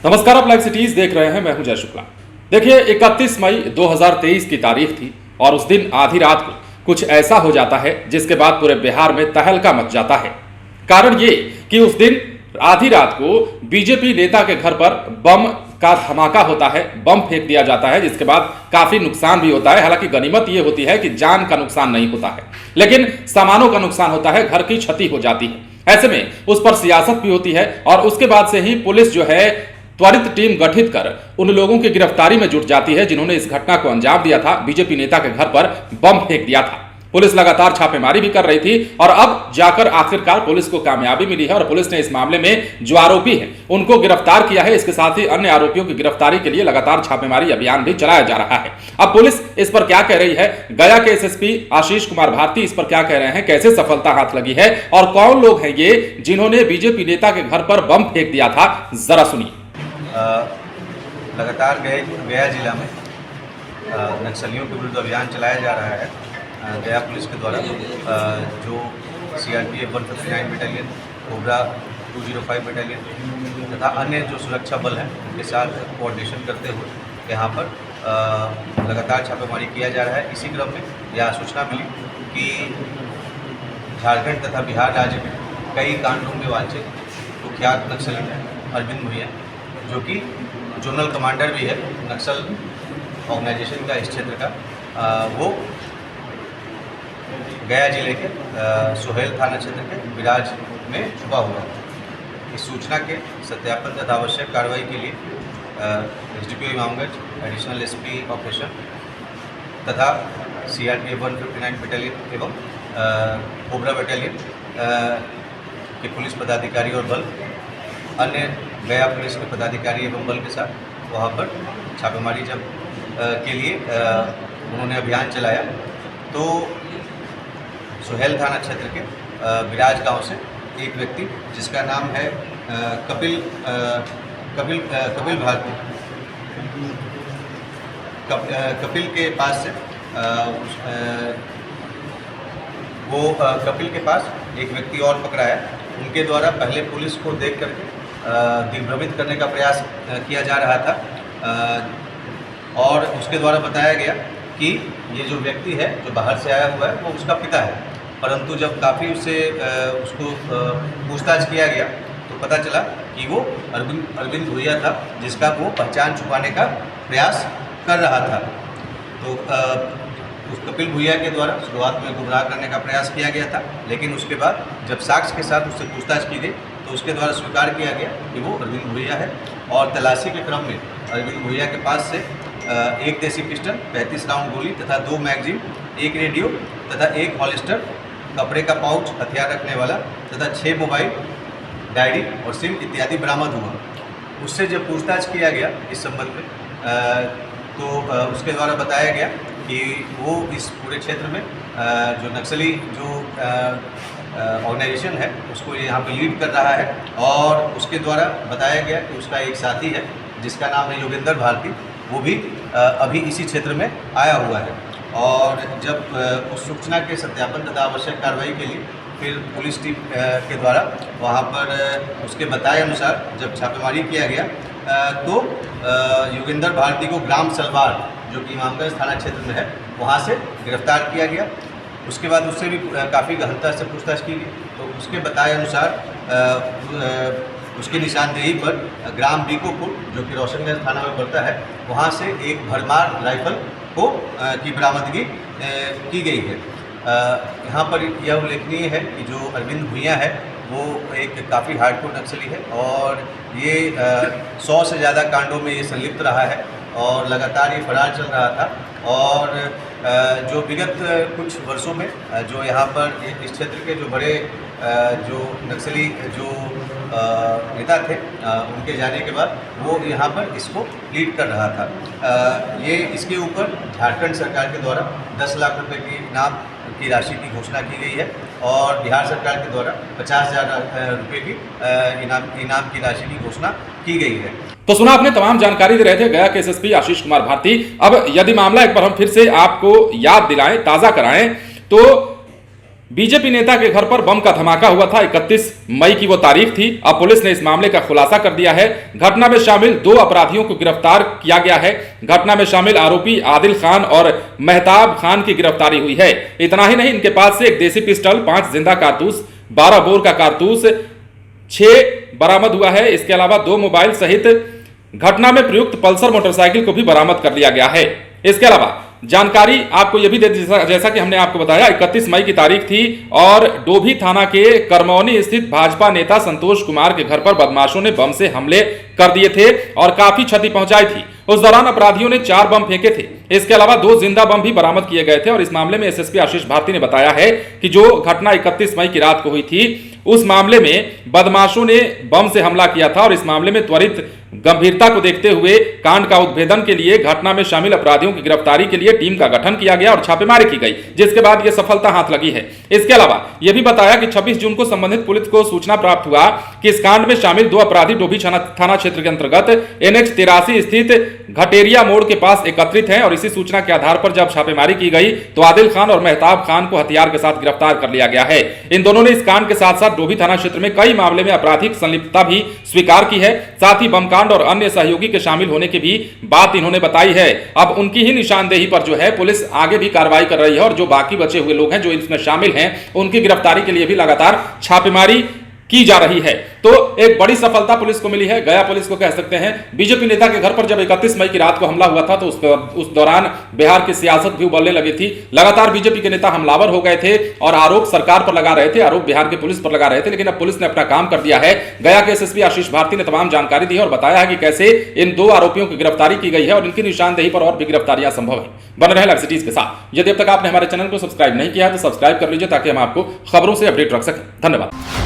नमस्कार, आप live cities देख रहे हैं। मैं हूं जय शुक्ला। देखिए, 31 मई 2023 की तारीख थी और उस दिन आधी रात को कुछ ऐसा हो जाता है जिसके बाद पूरे बिहार में तहलका मच जाता है। कारण ये कि उस दिन आधी रात को बीजेपी नेता के घर पर बम का धमाका होता है, बम फेंक दिया जाता है, जिसके बाद काफी नुकसान भी होता है। हालांकि गनीमत यह होती है कि जान का नुकसान नहीं होता है, लेकिन सामानों का नुकसान होता है, घर की क्षति हो जाती है। ऐसे में उस पर सियासत भी होती है और उसके बाद से ही पुलिस जो है त्वरित टीम गठित कर उन लोगों की गिरफ्तारी में जुट जाती है जिन्होंने इस घटना को अंजाम दिया था, बीजेपी नेता के घर पर बम फेंक दिया था। पुलिस लगातार छापेमारी भी कर रही थी और अब जाकर आखिरकार पुलिस को कामयाबी मिली है और पुलिस ने इस मामले में जो आरोपी हैं उनको गिरफ्तार किया है। इसके साथ ही अन्य आरोपियों की गिरफ्तारी के लिए लगातार छापेमारी अभियान भी चलाया जा रहा है। अब पुलिस इस पर क्या कह रही है, गया के एसएसपी आशीष कुमार भारती इस पर क्या कह रहे हैं, कैसे सफलता हाथ लगी है और कौन लोग हैं ये जिन्होंने बीजेपी नेता के घर पर बम फेंक दिया था, जरा सुनिए। लगातार गया जिला में नक्सलियों के विरुद्ध अभियान चलाया जा रहा है। गया पुलिस के द्वारा जो सीआरपीएफ 159 बटालियन, कोबरा 205 बटालियन तथा अन्य जो सुरक्षा बल हैं उनके साथ कोऑर्डिनेशन करते हुए यहाँ पर लगातार छापेमारी किया जा रहा है। इसी क्रम में यह सूचना मिली कि झारखंड तथा बिहार राज्य में कई कांडों में वांछित कुख्यात नक्सली अरविंद भुइयां, जो कि जोनल कमांडर भी है नक्सल ऑर्गेनाइजेशन का इस क्षेत्र का, वो गया जिले के सोहेल थाना क्षेत्र के बिराज में छुपा हुआ है। इस सूचना के सत्यापन तथा आवश्यक कार्रवाई के लिए SDPO Imamganj, additional SP operation तथा सीआरपीएफ 159 बटालियन एवं कोबरा बटालियन के पुलिस पदाधिकारी और बल, अन्य गया पुलिस के पदाधिकारी एवं बल के साथ वहाँ पर छापेमारी के लिए उन्होंने अभियान चलाया। तो सोहेल थाना क्षेत्र के बिराज गांव से एक व्यक्ति जिसका नाम है कपिल भारती, कपिल के पास से कपिल के पास एक व्यक्ति और पकड़ाया। उनके द्वारा पहले पुलिस को देख करके दिग्भ्रमित करने का प्रयास किया जा रहा था और उसके द्वारा बताया गया कि ये जो व्यक्ति है जो बाहर से आया हुआ है वो उसका पिता है, परंतु जब काफ़ी उसको पूछताछ किया गया तो पता चला कि वो अरविंद भुइयां था, जिसका वो पहचान छुपाने का प्रयास कर रहा था। तो उस कपिल भुइयां के द्वारा शुरुआत में गुमराह करने का प्रयास किया गया था, लेकिन उसके बाद जब साक्ष्य के साथ उससे पूछताछ की गई तो उसके द्वारा स्वीकार किया गया कि वो अरविंद भुइयां है। और तलाशी के क्रम में अरविंद भुइयां के पास से एक देसी पिस्टल, 35 राउंड गोली तथा 2 मैगजीन, एक रेडियो तथा एक हॉलिस्टर, कपड़े का पाउच, हथियार रखने वाला तथा 6 मोबाइल, डायरी और सिम इत्यादि बरामद हुआ। उससे जब पूछताछ किया गया इस संबंध में तो उसके द्वारा बताया गया कि वो इस पूरे क्षेत्र में जो नक्सली जो ऑर्गेनाइजेशन है उसको यहाँ पे लीड कर रहा है। और उसके द्वारा बताया गया कि उसका एक साथी है जिसका नाम है योगेंद्र भारती, वो भी अभी इसी क्षेत्र में आया हुआ है। और जब उस सूचना के सत्यापन तथा आवश्यक कार्रवाई के लिए फिर पुलिस टीम के द्वारा वहाँ पर उसके बताए अनुसार जब छापेमारी किया गया तो योगेंद्र भारती को ग्राम सलवार, जो कि इमामगंज थाना क्षेत्र में है, वहाँ से गिरफ्तार किया गया। उसके बाद उससे भी काफ़ी गहनता से पूछताछ की गई तो उसके बताए अनुसार उसकी निशानदेही पर ग्राम बीकोपुर, जो कि रोशनगंज थाना में पड़ता है, वहाँ से एक भरमार राइफल की बरामदगी की गई है। यहाँ पर यह उल्लेखनीय है कि जो अरविंद भुइयां है वो एक काफ़ी हार्डकोर नक्सली है और ये 100 से ज़्यादा कांडों में ये संलिप्त रहा है और लगातार ये फरार चल रहा था। और जो विगत कुछ वर्षों में जो यहाँ पर इस क्षेत्र के जो बड़े जो नक्सली जो नेता थे उनके जाने के बाद वो यहाँ पर इसको लीड कर रहा था। ये इसके ऊपर झारखंड सरकार के द्वारा 10 लाख रुपए की इनाम की राशि की घोषणा की गई है और बिहार सरकार के द्वारा 50,000 रुपये की इनाम की राशि की घोषणा की गई है। तो सुना आपने, तमाम जानकारी दे रहे थे गया के एसएसपी आशीष कुमार भारती। अब यदि मामला एक बार हम फिर से आपको याद दिलाएं, ताजा कराएं, तो बीजेपी नेता के घर पर बम का धमाका हुआ था। 31 मई की वो तारीख थी। अब पुलिस ने इस मामले का खुलासा कर दिया है। घटना में शामिल 2 अपराधियों को गिरफ्तार किया गया है। घटना में शामिल आरोपी आदिल खान और मेहताब खान की गिरफ्तारी हुई है। इतना ही नहीं, इनके पास से एक देसी पिस्टल, 5 जिंदा कारतूस, 12 बोर का कारतूस 6 बरामद हुआ है। इसके अलावा 2 मोबाइल सहित घटना में प्रयुक्त पल्सर मोटरसाइकिल को भी बरामद कर लिया गया है। इसके अलावा जानकारी आपको यह भी दे, जैसा कि हमने आपको बताया, 31 मई की तारीख थी और डोभी थाना के करमौनी स्थित भाजपा नेता संतोष कुमार के घर पर बदमाशों ने बम से हमले कर दिए थे और काफी क्षति पहुंचाई थी। उस दौरान अपराधियों ने 4 बम फेंके थे। इसके अलावा 2 जिंदा बम भी बरामद किए गए थे और इस मामले में एसएसपी आशीष भारती ने बताया है कि जो घटना 31 मई की रात को हुई थी, उस मामले में बदमाशों ने बम से हमला किया था और इस मामले में त्वरित गंभीरता को देखते हुए कांड का उद्भेदन के लिए घटना में शामिल अपराधियों की गिरफ्तारी के लिए टीम का गठन किया गया और छापेमारी की गई, जिसके बाद यह सफलता हाथ लगी है। इसके अलावा यह भी बताया कि 26 जून को संबंधित पुलिस को सूचना प्राप्त हुआ कि इस कांड में शामिल 2 अपराधी डोभी थाना क्षेत्र के अंतर्गत NH 83 स्थित घटेरिया मोड़ के पास एकत्रित हैं और इसी सूचना के आधार पर जब छापेमारी की गई तो आदिल खान और मेहताब खान को हथियार के साथ गिरफ्तार कर लिया गया है। इन दोनों ने इस कांड के साथ साथ डोभी थाना क्षेत्र में कई मामले में आपराधिक संलिप्तता भी स्वीकार की है। साथ ही बमकांड और अन्य सहयोगी के शामिल होने की भी बात इन्होंने बताई है। अब उनकी ही निशानदेही पर जो है पुलिस आगे भी कार्रवाई कर रही है और जो बाकी बचे हुए लोग हैं जो इसमें शामिल हैं, उनकी गिरफ्तारी के लिए भी लगातार छापेमारी की जा रही है। तो एक बड़ी सफलता पुलिस को मिली है। गया पुलिस को कह सकते हैं। बीजेपी नेता के घर पर जब 31 मई की रात को हमला हुआ था तो उस दौरान बिहार की सियासत भी उबलने लगी थी। लगातार बीजेपी के नेता हमलावर हो गए थे और आरोप सरकार पर लगा रहे थे, आरोप बिहार की पुलिस पर लगा रहे थे, लेकिन अब पुलिस ने अपना काम कर दिया है। गया के एसएसपी आशीष भारती ने तमाम जानकारी दी है और बताया है कि कैसे इन 2 आरोपियों की गिरफ्तारी की गई है और इनकी निशानदेही पर और भी गिरफ्तारियां संभव है। बने रहे लाइव सिटीज के साथ। यदि अब तक आपने हमारे चैनल को सब्सक्राइब नहीं किया है तो सब्सक्राइब कर लीजिए ताकि हम आपको खबरों से अपडेट रख सकें। धन्यवाद।